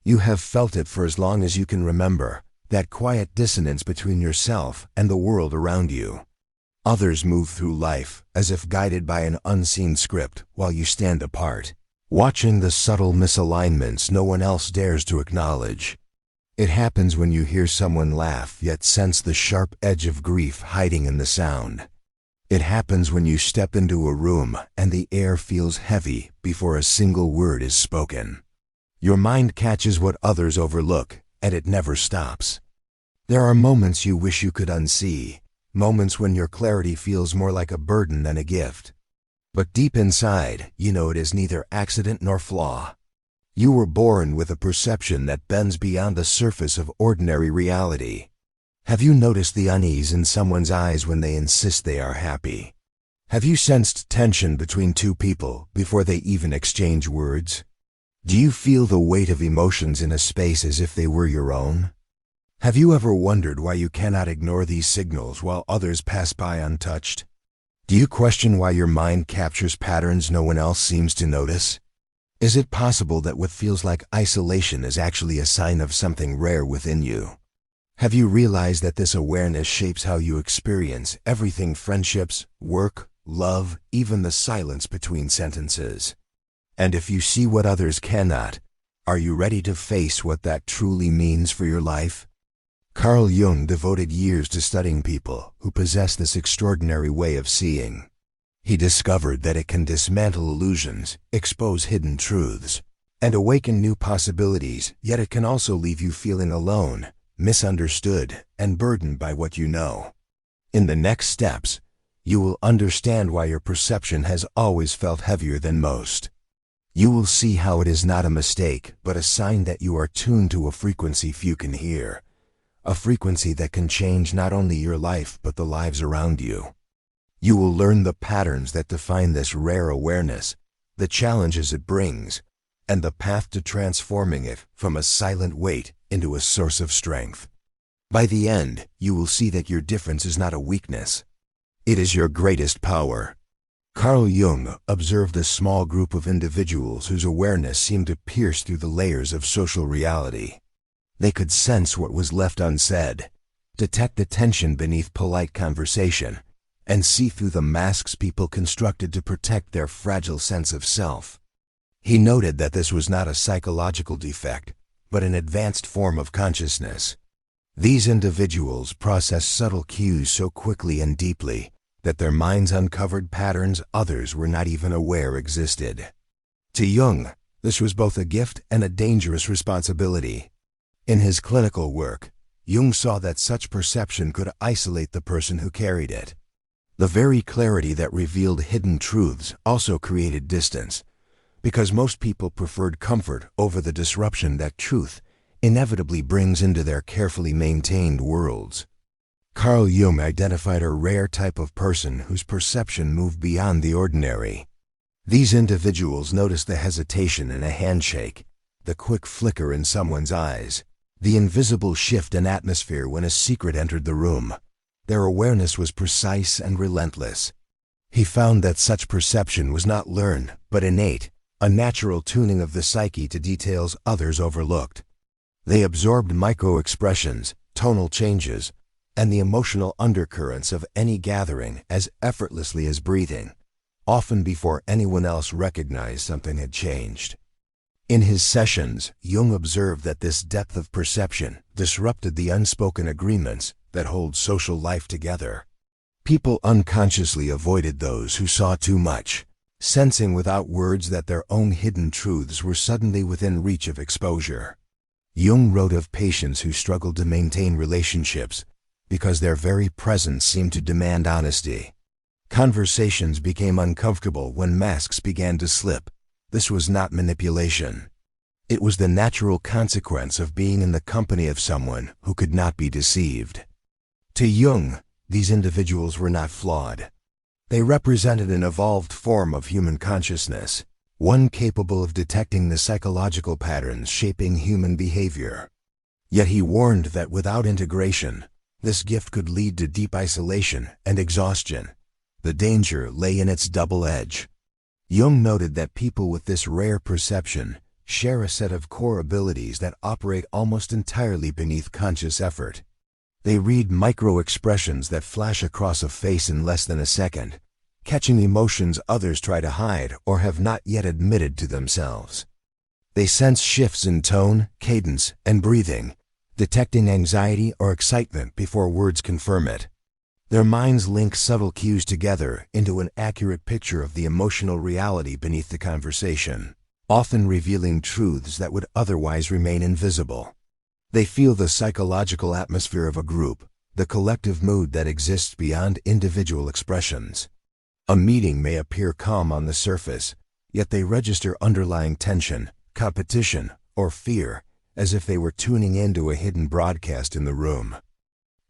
You have felt it for as long as you can remember, that quiet dissonance between yourself and the world around you. Others move through life as if guided by an unseen script while you stand apart, watching the subtle misalignments no one else dares to acknowledge. It happens when you hear someone laugh yet sense the sharp edge of grief hiding in the sound. It happens when you step into a room and the air feels heavy before a single word is spoken. Your mind catches what others overlook, and it never stops. There are moments you wish you could unsee, moments when your clarity feels more like a burden than a gift. But deep inside, you know it is neither accident nor flaw. You were born with a perception that bends beyond the surface of ordinary reality. Have you noticed the unease in someone's eyes when they insist they are happy? Have you sensed tension between two people before they even exchange words? Do you feel the weight of emotions in a space as if they were your own? Have you ever wondered why you cannot ignore these signals while others pass by untouched? Do you question why your mind captures patterns no one else seems to notice? Is it possible that what feels like isolation is actually a sign of something rare within you? Have you realized that this awareness shapes how you experience everything: friendships, work, love, even the silence between sentences? And if you see what others cannot, are you ready to face what that truly means for your life? Carl Jung devoted years to studying people who possess this extraordinary way of seeing. He discovered that it can dismantle illusions, expose hidden truths, and awaken new possibilities, yet it can also leave you feeling alone, misunderstood, and burdened by what you know. In the next steps, you will understand why your perception has always felt heavier than most. You will see how it is not a mistake, but a sign that you are tuned to a frequency few can hear, a frequency that can change not only your life but the lives around you. You will learn the patterns that define this rare awareness, the challenges it brings, and the path to transforming it from a silent weight into a source of strength. By the end, you will see that your difference is not a weakness. It is your greatest power. Carl Jung observed a small group of individuals whose awareness seemed to pierce through the layers of social reality. They could sense what was left unsaid, detect the tension beneath polite conversation, and see through the masks people constructed to protect their fragile sense of self. He noted that this was not a psychological defect, but an advanced form of consciousness. These individuals processed subtle cues so quickly and deeply that their minds uncovered patterns others were not even aware existed. To Jung, this was both a gift and a dangerous responsibility. In his clinical work, Jung saw that such perception could isolate the person who carried it. The very clarity that revealed hidden truths also created distance, because most people preferred comfort over the disruption that truth inevitably brings into their carefully maintained worlds. Carl Jung identified a rare type of person whose perception moved beyond the ordinary. These individuals noticed the hesitation in a handshake, the quick flicker in someone's eyes, the invisible shift in atmosphere when a secret entered the room. Their awareness was precise and relentless. He found that such perception was not learned, but innate, a natural tuning of the psyche to details others overlooked. They absorbed micro-expressions, tonal changes, and the emotional undercurrents of any gathering as effortlessly as breathing, often before anyone else recognized something had changed. In his sessions, Jung observed that this depth of perception disrupted the unspoken agreements that hold social life together. People unconsciously avoided those who saw too much, sensing without words that their own hidden truths were suddenly within reach of exposure. Jung wrote of patients who struggled to maintain relationships because their very presence seemed to demand honesty. Conversations became uncomfortable when masks began to slip. This was not manipulation. It was the natural consequence of being in the company of someone who could not be deceived. To Jung, these individuals were not flawed. They represented an evolved form of human consciousness, one capable of detecting the psychological patterns shaping human behavior. Yet he warned that without integration, this gift could lead to deep isolation and exhaustion. The danger lay in its double edge. Jung noted that people with this rare perception share a set of core abilities that operate almost entirely beneath conscious effort. They read micro-expressions that flash across a face in less than a second, catching emotions others try to hide or have not yet admitted to themselves. They sense shifts in tone, cadence, and breathing, detecting anxiety or excitement before words confirm it. Their minds link subtle cues together into an accurate picture of the emotional reality beneath the conversation, often revealing truths that would otherwise remain invisible. They feel the psychological atmosphere of a group, the collective mood that exists beyond individual expressions. A meeting may appear calm on the surface, yet they register underlying tension, competition, or fear, as if they were tuning into a hidden broadcast in the room.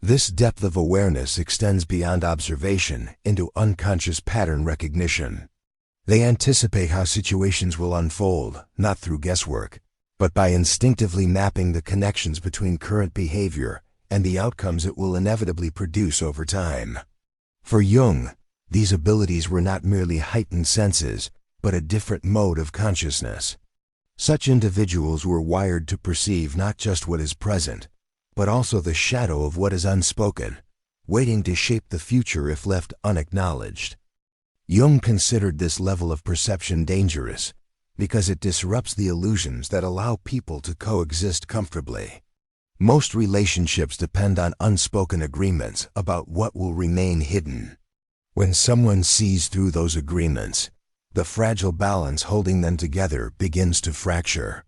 This depth of awareness extends beyond observation into unconscious pattern recognition. They anticipate how situations will unfold, not through guesswork, but by instinctively mapping the connections between current behavior and the outcomes it will inevitably produce over time. For Jung, these abilities were not merely heightened senses, but a different mode of consciousness. Such individuals were wired to perceive not just what is present, but also the shadow of what is unspoken, waiting to shape the future if left unacknowledged. Jung considered this level of perception dangerous because it disrupts the illusions that allow people to coexist comfortably. Most relationships depend on unspoken agreements about what will remain hidden. When someone sees through those agreements, the fragile balance holding them together begins to fracture.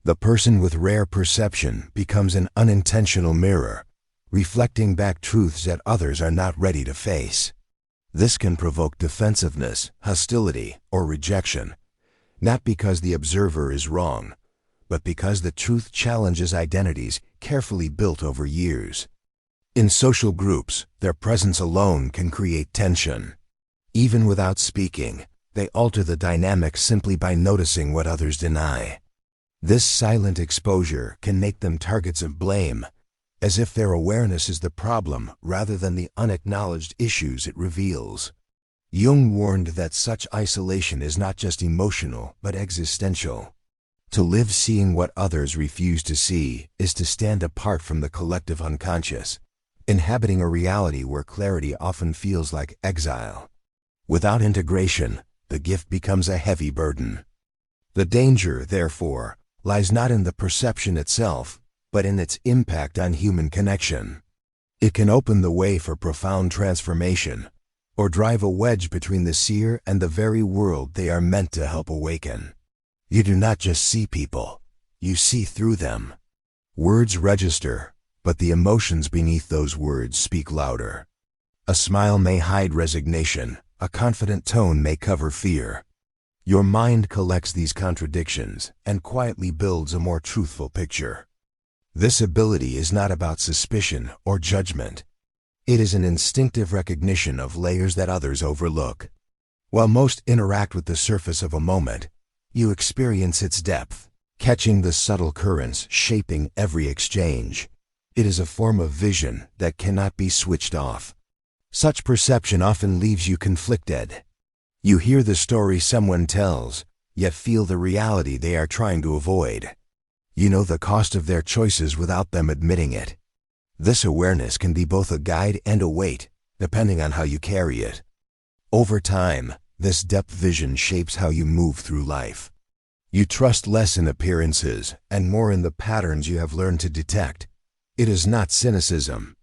The person with rare perception becomes an unintentional mirror, reflecting back truths that others are not ready to face. This can provoke defensiveness, hostility, or rejection, not because the observer is wrong, but because the truth challenges identities carefully built over years. In social groups, their presence alone can create tension. Even without speaking, they alter the dynamic simply by noticing what others deny. This silent exposure can make them targets of blame, as if their awareness is the problem rather than the unacknowledged issues it reveals. Jung warned that such isolation is not just emotional but existential. To live seeing what others refuse to see is to stand apart from the collective unconscious, inhabiting a reality where clarity often feels like exile. Without integration, the gift becomes a heavy burden. The danger, therefore, lies not in the perception itself, but in its impact on human connection. It can open the way for profound transformation, or drive a wedge between the seer and the very world they are meant to help awaken. You do not just see people, you see through them. Words register, but the emotions beneath those words speak louder. A smile may hide resignation, a confident tone may cover fear. Your mind collects these contradictions and quietly builds a more truthful picture. This ability is not about suspicion or judgment. It is an instinctive recognition of layers that others overlook. While most interact with the surface of a moment, you experience its depth, catching the subtle currents shaping every exchange. It is a form of vision that cannot be switched off. Such perception often leaves you conflicted. You hear the story someone tells, yet feel the reality they are trying to avoid. You know the cost of their choices without them admitting it. This awareness can be both a guide and a weight, depending on how you carry it. Over time, this depth vision shapes how you move through life. You trust less in appearances and more in the patterns you have learned to detect. It is not cynicism.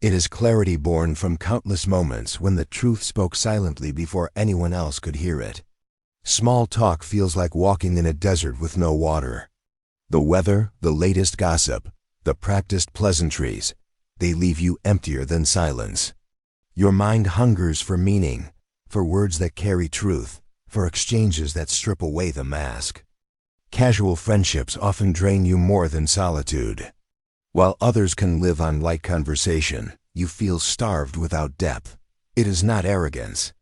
It is clarity born from countless moments when the truth spoke silently before anyone else could hear it. Small talk feels like walking in a desert with no water. The weather, the latest gossip, the practiced pleasantries, they leave you emptier than silence. Your mind hungers for meaning, for words that carry truth, for exchanges that strip away the mask. Casual friendships often drain you more than solitude. While others can live on light conversation, you feel starved without depth. It is not arrogance.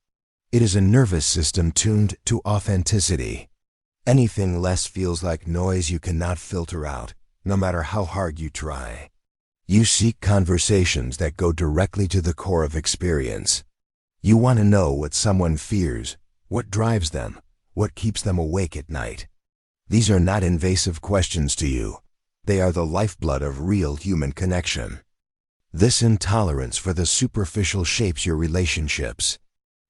It is a nervous system tuned to authenticity. Anything less feels like noise you cannot filter out, no matter how hard you try. You seek conversations that go directly to the core of experience. You want to know what someone fears, what drives them, what keeps them awake at night. These are not invasive questions to you. They are the lifeblood of real human connection. This intolerance for the superficial shapes your relationships.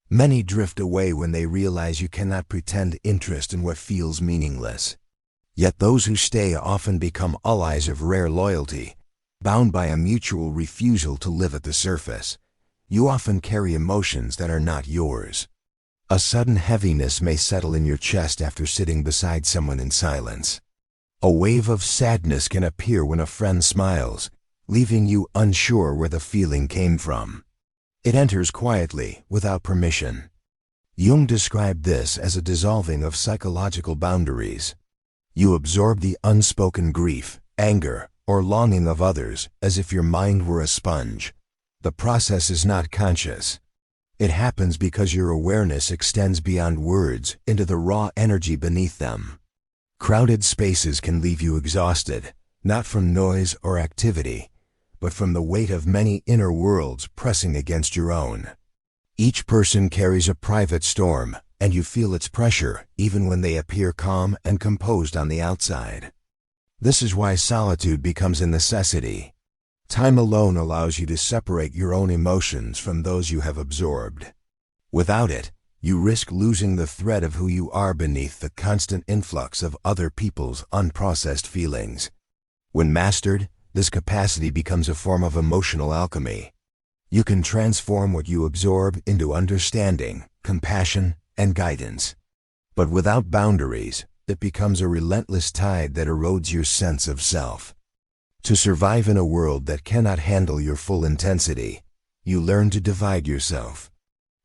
Many drift away when they realize you cannot pretend interest in what feels meaningless. Yet those who stay often become allies of rare loyalty, bound by a mutual refusal to live at the surface. You often carry emotions that are not yours. A sudden heaviness may settle in your chest after sitting beside someone in silence. A wave of sadness can appear when a friend smiles, leaving you unsure where the feeling came from. It enters quietly, without permission. Jung described this as a dissolving of psychological boundaries. You absorb the unspoken grief, anger, or longing of others as if your mind were a sponge. The process is not conscious. It happens because your awareness extends beyond words into the raw energy beneath them. Crowded spaces can leave you exhausted, not from noise or activity, but from the weight of many inner worlds pressing against your own. Each person carries a private storm, and you feel its pressure even when they appear calm and composed on the outside. This is why solitude becomes a necessity. Time alone allows you to separate your own emotions from those you have absorbed. Without it, you risk losing the thread of who you are beneath the constant influx of other people's unprocessed feelings. When mastered, this capacity becomes a form of emotional alchemy. You can transform what you absorb into understanding, compassion, and guidance. But without boundaries, it becomes a relentless tide that erodes your sense of self. To survive in a world that cannot handle your full intensity, you learn to divide yourself.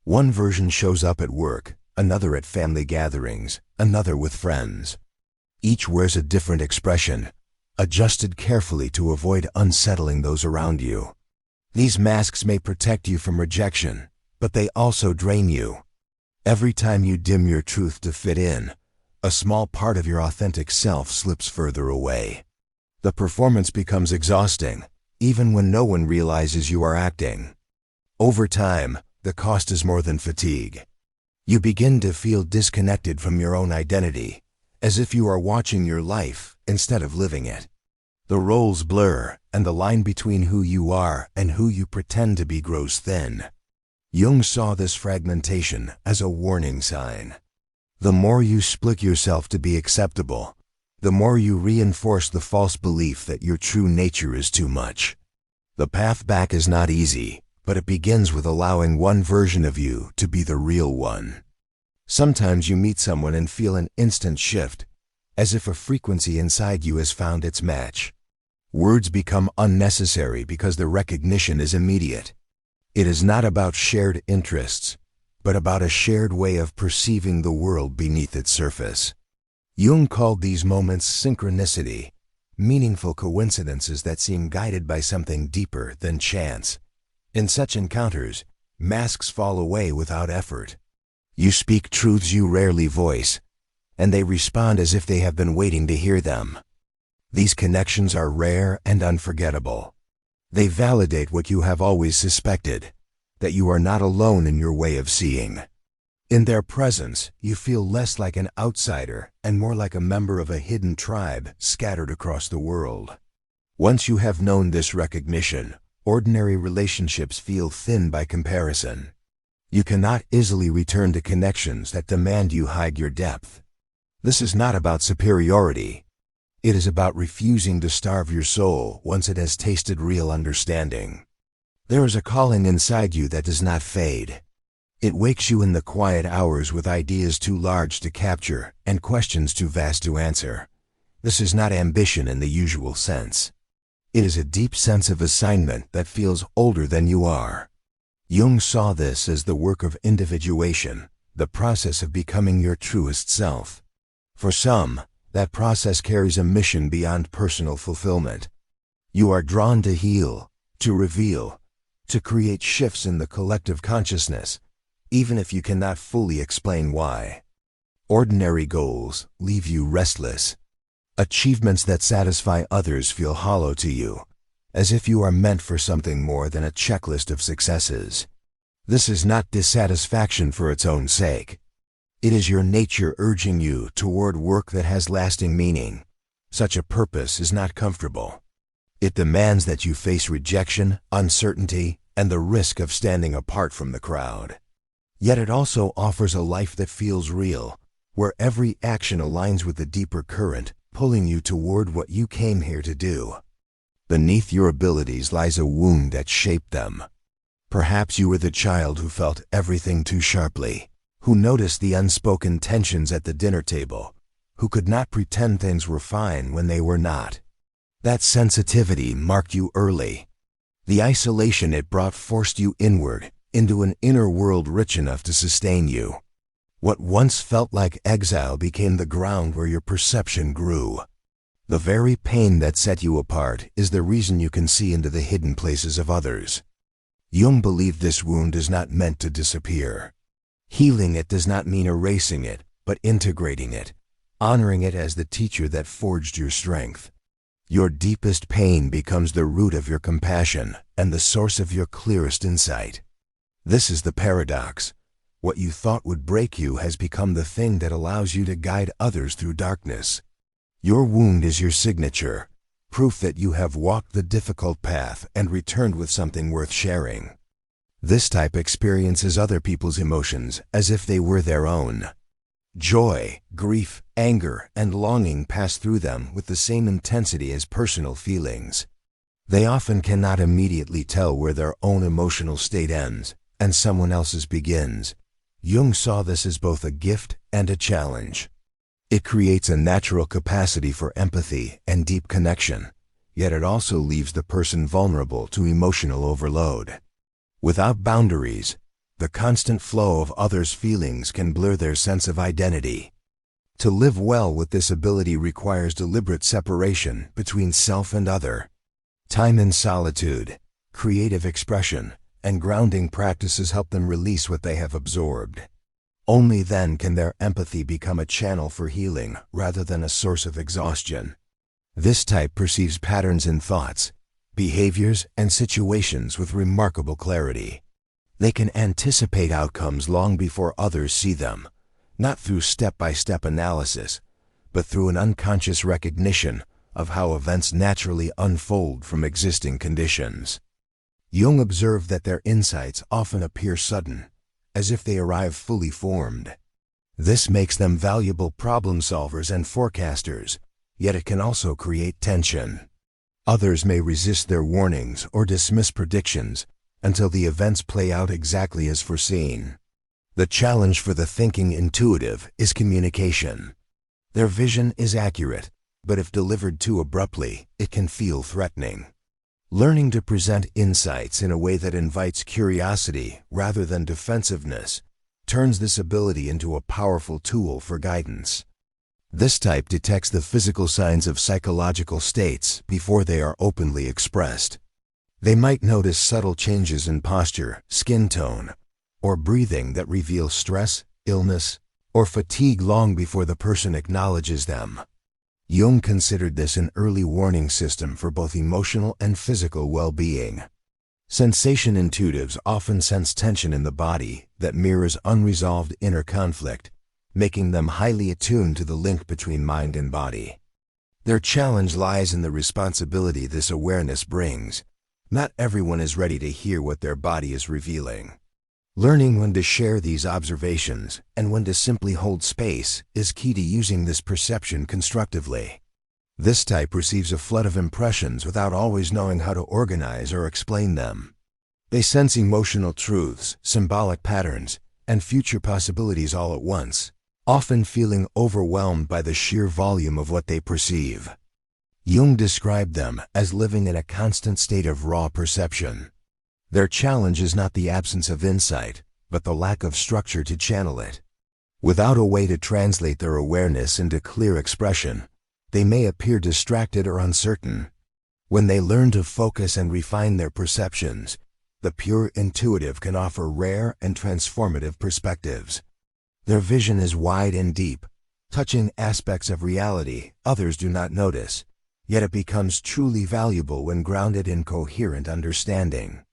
One version shows up at work, another at family gatherings, another with friends. Each wears a different expression, adjusted carefully to avoid unsettling those around you. These masks may protect you from rejection, but they also drain you. Every time you dim your truth to fit in, a small part of your authentic self slips further away. The performance becomes exhausting, even when no one realizes you are acting. Over time, the cost is more than fatigue. You begin to feel disconnected from your own identity, as if you are watching your life instead of living it. The roles blur, and the line between who you are and who you pretend to be grows thin. Jung saw this fragmentation as a warning sign. The more you split yourself to be acceptable, the more you reinforce the false belief that your true nature is too much. The path back is not easy, but it begins with allowing one version of you to be the real one. Sometimes you meet someone and feel an instant shift, as if a frequency inside you has found its match. Words become unnecessary because the recognition is immediate. It is not about shared interests, but about a shared way of perceiving the world beneath its surface. Jung called these moments synchronicity, meaningful coincidences that seem guided by something deeper than chance. In such encounters, masks fall away without effort. You speak truths you rarely voice, and they respond as if they have been waiting to hear them. These connections are rare and unforgettable. They validate what you have always suspected, that you are not alone in your way of seeing. In their presence, you feel less like an outsider and more like a member of a hidden tribe scattered across the world. Once you have known this recognition, ordinary relationships feel thin by comparison. You cannot easily return to connections that demand you hide your depth. This is not about superiority. It is about refusing to starve your soul once it has tasted real understanding. There is a calling inside you that does not fade. It wakes you in the quiet hours with ideas too large to capture and questions too vast to answer. This is not ambition in the usual sense. It is a deep sense of assignment that feels older than you are. Jung saw this as the work of individuation, the process of becoming your truest self. For some, that process carries a mission beyond personal fulfillment. You are drawn to heal, to reveal, to create shifts in the collective consciousness, even if you cannot fully explain why. Ordinary goals leave you restless. Achievements that satisfy others feel hollow to you, as if you are meant for something more than a checklist of successes. This is not dissatisfaction for its own sake. It is your nature urging you toward work that has lasting meaning. Such a purpose is not comfortable. It demands that you face rejection, uncertainty, and the risk of standing apart from the crowd. Yet it also offers a life that feels real, where every action aligns with the deeper current, pulling you toward what you came here to do. Beneath your abilities lies a wound that shaped them. Perhaps you were the child who felt everything too sharply, who noticed the unspoken tensions at the dinner table, who could not pretend things were fine when they were not. That sensitivity marked you early. The isolation it brought forced you inward, into an inner world rich enough to sustain you. What once felt like exile became the ground where your perception grew. The very pain that set you apart is the reason you can see into the hidden places of others. Jung believed this wound is not meant to disappear. Healing it does not mean erasing it, but integrating it, honoring it as the teacher that forged your strength. Your deepest pain becomes the root of your compassion and the source of your clearest insight. This is the paradox. What you thought would break you has become the thing that allows you to guide others through darkness. Your wound is your signature, proof that you have walked the difficult path and returned with something worth sharing. This type experiences other people's emotions as if they were their own. Joy, grief, anger, and longing pass through them with the same intensity as personal feelings. They often cannot immediately tell where their own emotional state ends and someone else's begins. Jung saw this as both a gift and a challenge. It creates a natural capacity for empathy and deep connection, yet it also leaves the person vulnerable to emotional overload. Without boundaries, the constant flow of others' feelings can blur their sense of identity. To live well with this ability requires deliberate separation between self and other. Time in solitude, creative expression, and grounding practices help them release what they have absorbed. Only then can their empathy become a channel for healing rather than a source of exhaustion. This type perceives patterns in thoughts, behaviors, and situations with remarkable clarity. They can anticipate outcomes long before others see them, not through step-by-step analysis, but through an unconscious recognition of how events naturally unfold from existing conditions. Jung observed that their insights often appear sudden, as if they arrive fully formed. This makes them valuable problem solvers and forecasters, yet it can also create tension. Others may resist their warnings or dismiss predictions until the events play out exactly as foreseen. The challenge for the thinking intuitive is communication. Their vision is accurate, but if delivered too abruptly, it can feel threatening. Learning to present insights in a way that invites curiosity rather than defensiveness turns this ability into a powerful tool for guidance. This type detects the physical signs of psychological states before they are openly expressed. They might notice subtle changes in posture, skin tone, or breathing that reveal stress, illness, or fatigue long before the person acknowledges them. Jung considered this an early warning system for both emotional and physical well-being. Sensation intuitives often sense tension in the body that mirrors unresolved inner conflict, making them highly attuned to the link between mind and body. Their challenge lies in the responsibility this awareness brings. Not everyone is ready to hear what their body is revealing. Learning when to share these observations and when to simply hold space is key to using this perception constructively. This type receives a flood of impressions without always knowing how to organize or explain them. They sense emotional truths, symbolic patterns, and future possibilities all at once, often feeling overwhelmed by the sheer volume of what they perceive. Jung described them as living in a constant state of raw perception. Their challenge is not the absence of insight, but the lack of structure to channel it. Without a way to translate their awareness into clear expression, they may appear distracted or uncertain. When they learn to focus and refine their perceptions, the pure intuitive can offer rare and transformative perspectives. Their vision is wide and deep, touching aspects of reality others do not notice, yet it becomes truly valuable when grounded in coherent understanding.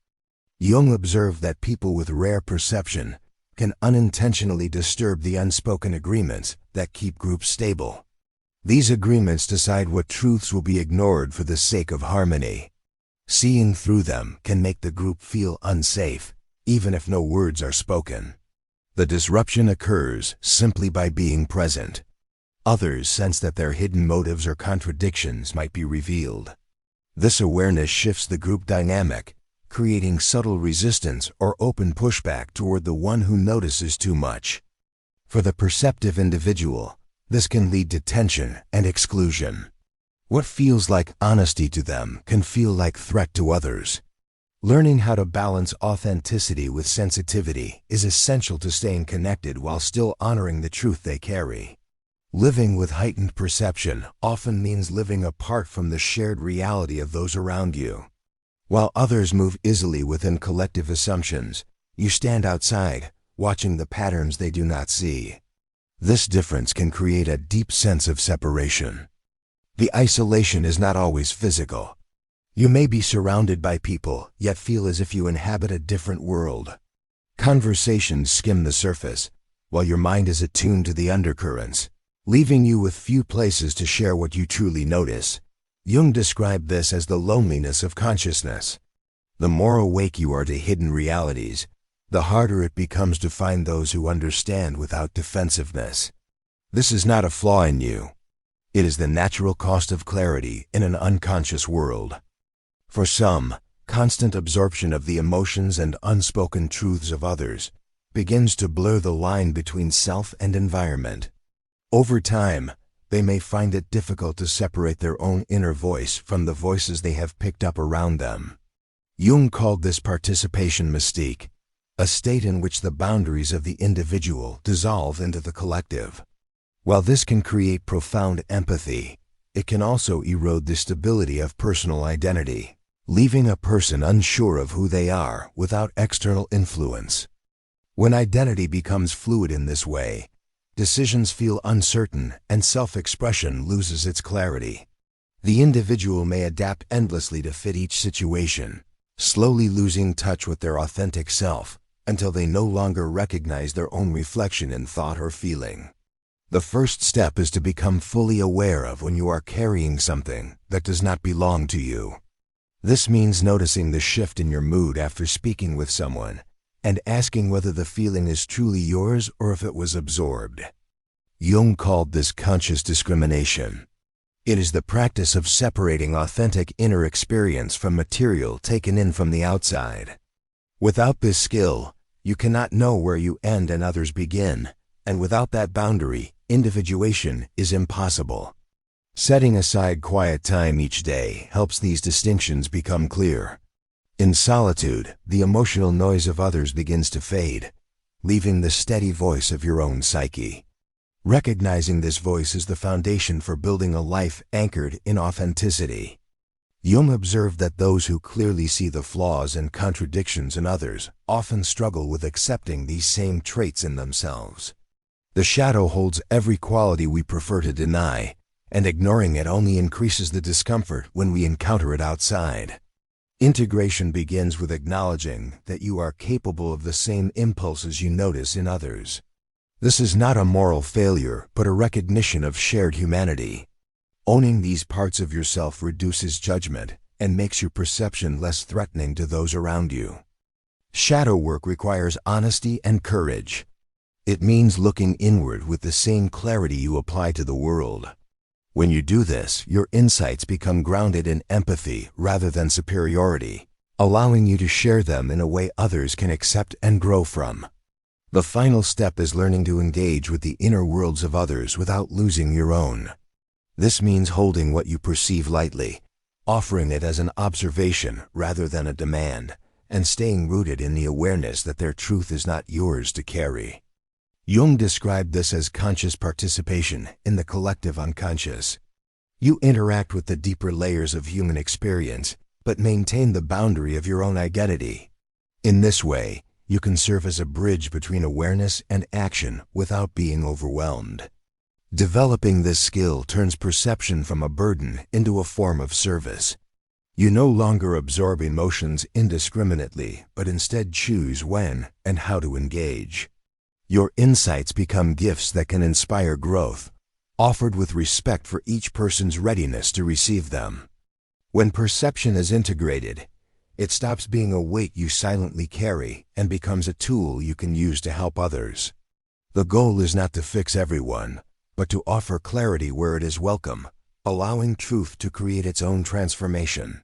Jung observed that people with rare perception can unintentionally disturb the unspoken agreements that keep groups stable. These agreements decide what truths will be ignored for the sake of harmony. Seeing through them can make the group feel unsafe, even if no words are spoken. The disruption occurs simply by being present. Others sense that their hidden motives or contradictions might be revealed. This awareness shifts the group dynamic, creating subtle resistance or open pushback toward the one who notices too much. For the perceptive individual, this can lead to tension and exclusion. What feels like honesty to them can feel like threat to others. Learning how to balance authenticity with sensitivity is essential to staying connected while still honoring the truth they carry. Living with heightened perception often means living apart from the shared reality of those around you. While others move easily within collective assumptions, you stand outside, watching the patterns they do not see. This difference can create a deep sense of separation. The isolation is not always physical. You may be surrounded by people, yet feel as if you inhabit a different world. Conversations skim the surface, while your mind is attuned to the undercurrents, leaving you with few places to share what you truly notice. Jung described this as the loneliness of consciousness. The more awake you are to hidden realities, the harder it becomes to find those who understand without defensiveness. This is not a flaw in you. It is the natural cost of clarity in an unconscious world. For some, constant absorption of the emotions and unspoken truths of others begins to blur the line between self and environment. Over time, they may find it difficult to separate their own inner voice from the voices they have picked up around them. Jung called this participation mystique, a state in which the boundaries of the individual dissolve into the collective. While this can create profound empathy, it can also erode the stability of personal identity, leaving a person unsure of who they are without external influence. When identity becomes fluid in this way, decisions feel uncertain and self-expression loses its clarity. The individual may adapt endlessly to fit each situation, slowly losing touch with their authentic self until they no longer recognize their own reflection in thought or feeling. The first step is to become fully aware of when you are carrying something that does not belong to you. This means noticing the shift in your mood after speaking with someone and asking whether the feeling is truly yours or if it was absorbed. Jung called this conscious discrimination. It is the practice of separating authentic inner experience from material taken in from the outside. Without this skill, you cannot know where you end and others begin, and without that boundary, individuation is impossible. Setting aside quiet time each day helps these distinctions become clear. In solitude, the emotional noise of others begins to fade, leaving the steady voice of your own psyche. Recognizing this voice is the foundation for building a life anchored in authenticity. Jung observed that those who clearly see the flaws and contradictions in others often struggle with accepting these same traits in themselves. The shadow holds every quality we prefer to deny, and ignoring it only increases the discomfort when we encounter it outside. Integration begins with acknowledging that you are capable of the same impulses you notice in others. This is not a moral failure, but a recognition of shared humanity. Owning these parts of yourself reduces judgment and makes your perception less threatening to those around you. Shadow work requires honesty and courage. It means looking inward with the same clarity you apply to the world. When you do this, your insights become grounded in empathy rather than superiority, allowing you to share them in a way others can accept and grow from. The final step is learning to engage with the inner worlds of others without losing your own. This means holding what you perceive lightly, offering it as an observation rather than a demand, and staying rooted in the awareness that their truth is not yours to carry. Jung described this as conscious participation in the collective unconscious. You interact with the deeper layers of human experience, but maintain the boundary of your own identity. In this way, you can serve as a bridge between awareness and action without being overwhelmed. Developing this skill turns perception from a burden into a form of service. You no longer absorb emotions indiscriminately, but instead choose when and how to engage. Your insights become gifts that can inspire growth, offered with respect for each person's readiness to receive them. When perception is integrated, it stops being a weight you silently carry and becomes a tool you can use to help others. The goal is not to fix everyone, but to offer clarity where it is welcome, allowing truth to create its own transformation.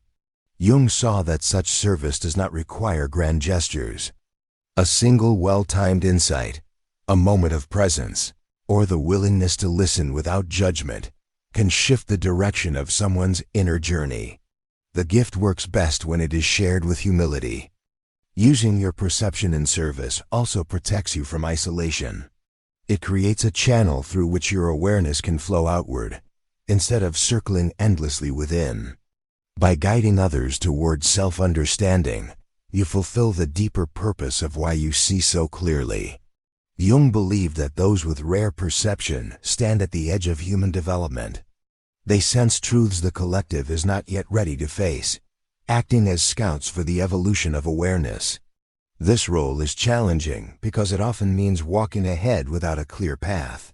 Jung saw that such service does not require grand gestures. A single well-timed insight, a moment of presence, or the willingness to listen without judgment can shift the direction of someone's inner journey. The gift works best when it is shared with humility. Using your perception in service also protects you from isolation. It creates a channel through which your awareness can flow outward, instead of circling endlessly within. By guiding others towards self-understanding, you fulfill the deeper purpose of why you see so clearly. Jung believed that those with rare perception stand at the edge of human development. They sense truths the collective is not yet ready to face, acting as scouts for the evolution of awareness. This role is challenging because it often means walking ahead without a clear path.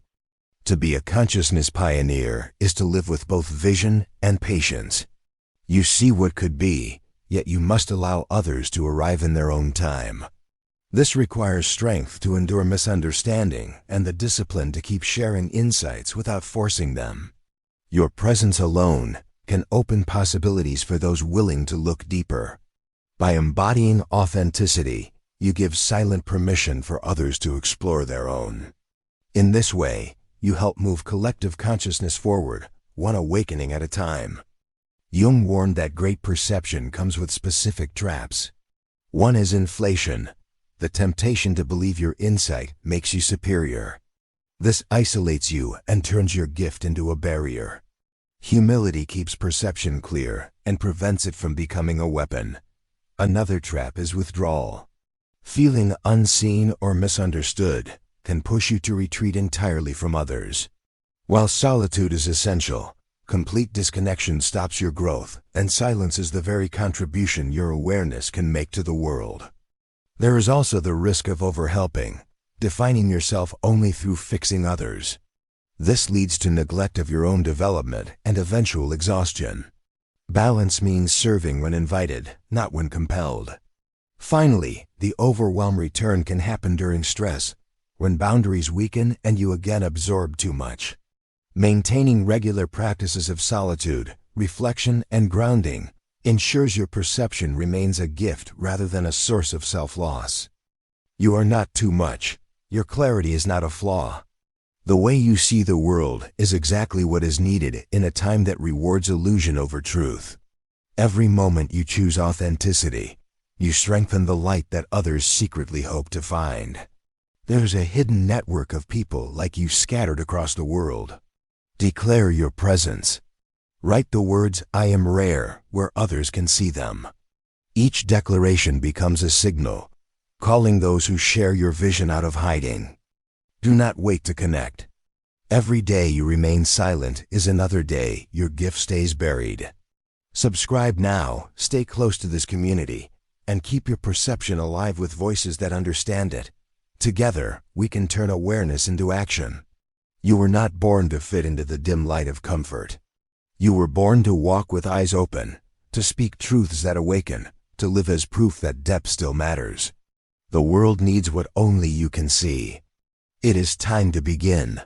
To be a consciousness pioneer is to live with both vision and patience. You see what could be, yet you must allow others to arrive in their own time. This requires strength to endure misunderstanding and the discipline to keep sharing insights without forcing them. Your presence alone can open possibilities for those willing to look deeper. By embodying authenticity, you give silent permission for others to explore their own. In this way, you help move collective consciousness forward, one awakening at a time. Jung warned that great perception comes with specific traps. One is inflation, the temptation to believe your insight makes you superior. This isolates you and turns your gift into a barrier. Humility keeps perception clear and prevents it from becoming a weapon. Another trap is withdrawal. Feeling unseen or misunderstood can push you to retreat entirely from others. While solitude is essential, complete disconnection stops your growth and silences the very contribution your awareness can make to the world. There is also the risk of overhelping, defining yourself only through fixing others. This leads to neglect of your own development and eventual exhaustion. Balance means serving when invited, not when compelled. Finally, the overwhelm return can happen during stress, when boundaries weaken and you again absorb too much. Maintaining regular practices of solitude, reflection, and grounding ensures your perception remains a gift rather than a source of self-loss. You are not too much. Your clarity is not a flaw. The way you see the world is exactly what is needed in a time that rewards illusion over truth. Every moment you choose authenticity, you strengthen the light that others secretly hope to find. There's a hidden network of people like you scattered across the world. Declare your presence. Write the words, "I am rare," where others can see them. Each declaration becomes a signal, calling those who share your vision out of hiding. Do not wait to connect. Every day you remain silent is another day your gift stays buried. Subscribe now, stay close to this community, and keep your perception alive with voices that understand it. Together, we can turn awareness into action. You were not born to fit into the dim light of comfort. You were born to walk with eyes open, to speak truths that awaken, to live as proof that depth still matters. The world needs what only you can see. It is time to begin.